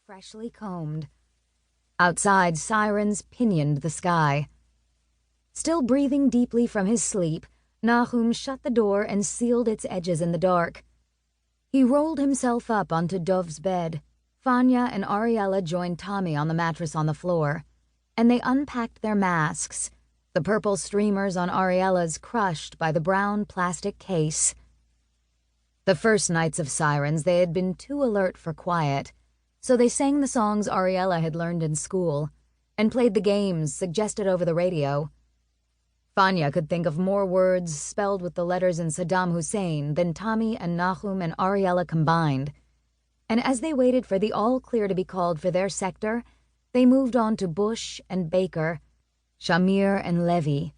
freshly combed. Outside, sirens pinioned the sky. Still breathing deeply from his sleep, Nahum shut the door and sealed its edges in the dark. He rolled himself up onto Dov's bed. Fanya and Ariella joined Tami on the mattress on the floor, and they unpacked their masks, the purple streamers on Ariella's crushed by the brown plastic case. The first nights of sirens, they had been too alert for quiet, so they sang the songs Ariella had learned in school and played the games suggested over the radio. Fanya could think of more words spelled with the letters in Saddam Hussein than Tami and Nahum and Ariella combined, and as they waited for the all-clear to be called for their sector, they moved on to Bush and Baker, Shamir and Levy,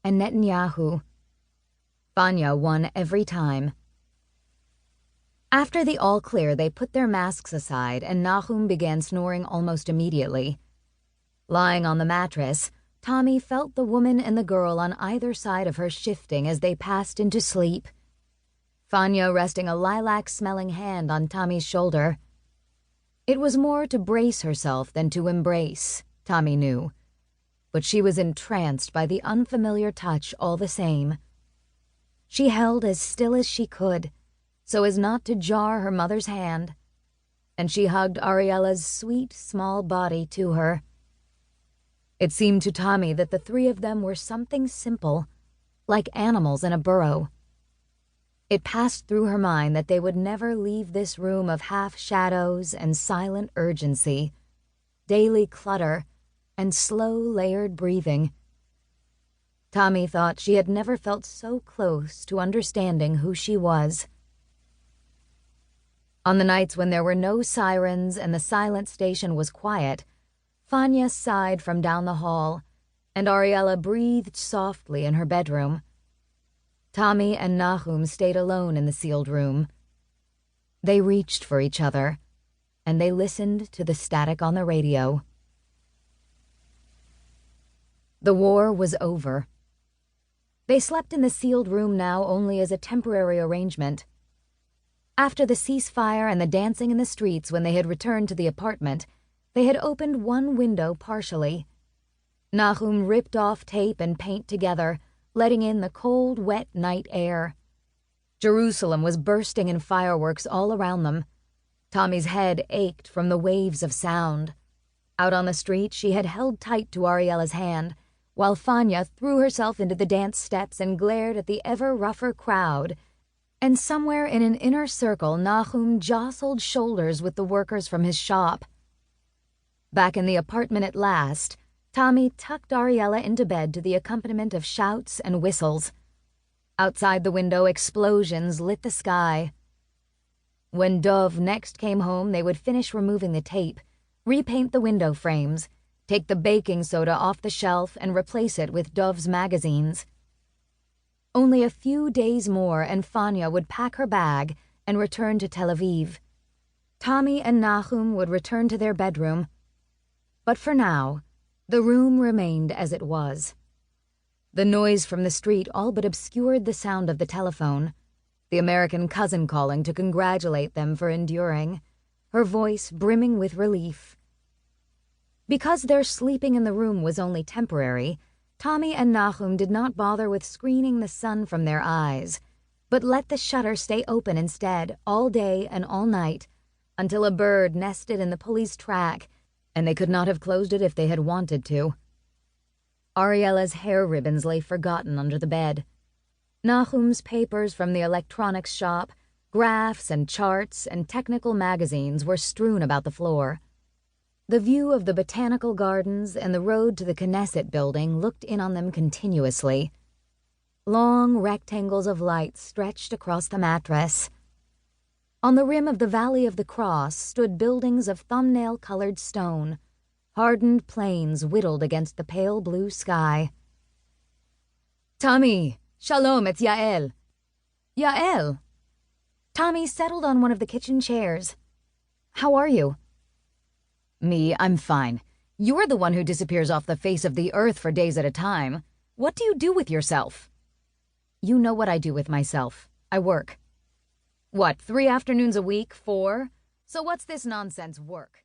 and Netanyahu. Fanya won every time. After the all-clear, they put their masks aside, and Nahum began snoring almost immediately. Lying on the mattress, Tami felt the woman and the girl on either side of her shifting as they passed into sleep. Fanya resting a lilac-smelling hand on Tami's shoulder. It was more to brace herself than to embrace, Tami knew, but she was entranced by the unfamiliar touch all the same. She held as still as she could, so as not to jar her mother's hand, and she hugged Ariella's sweet, small body to her. It seemed to Tami that the three of them were something simple, like animals in a burrow. It passed through her mind that they would never leave this room of half-shadows and silent urgency, daily clutter, and slow, layered breathing. Tami thought she had never felt so close to understanding who she was. On the nights when there were no sirens and the silent station was quiet, Fanya sighed from down the hall, and Ariella breathed softly in her bedroom. Tami and Nahum stayed alone in the sealed room. They reached for each other, and they listened to the static on the radio. The war was over. They slept in the sealed room now only as a temporary arrangement. After the ceasefire and the dancing in the streets when they had returned to the apartment, they had opened one window partially. Nahum ripped off tape and paint together, letting in the cold, wet night air. Jerusalem was bursting in fireworks all around them. Tami's head ached from the waves of sound. Out on the street, she had held tight to Ariella's hand, while Fanya threw herself into the dance steps and glared at the ever-rougher crowd. And somewhere in an inner circle, Nahum jostled shoulders with the workers from his shop. Back in the apartment at last, Tami tucked Ariella into bed to the accompaniment of shouts and whistles. Outside the window, explosions lit the sky. When Dov next came home, they would finish removing the tape, repaint the window frames, take the baking soda off the shelf, and replace it with Dov's magazines. Only a few days more and Fanya would pack her bag and return to Tel Aviv. Tami and Nahum would return to their bedroom. But for now, the room remained as it was. The noise from the street all but obscured the sound of the telephone, the American cousin calling to congratulate them for enduring, her voice brimming with relief. Because their sleeping in the room was only temporary, Tami and Nahum did not bother with screening the sun from their eyes, but let the shutter stay open instead, all day and all night, until a bird nested in the pulley's track, and they could not have closed it if they had wanted to. Ariella's hair ribbons lay forgotten under the bed. Nahum's papers from the electronics shop, graphs and charts and technical magazines were strewn about the floor. The view of the botanical gardens and the road to the Knesset building looked in on them continuously. Long rectangles of light stretched across the mattress. On the rim of the Valley of the Cross stood buildings of thumbnail-colored stone, hardened plains whittled against the pale blue sky. "Tami, shalom, it's Yael." "Yael?" Tami settled on one of the kitchen chairs. "How are you?" "Me, I'm fine. You're the one who disappears off the face of the earth for days at a time. What do you do with yourself?" "You know what I do with myself. I work." "What, 3 afternoons a week? 4? So what's this nonsense work?"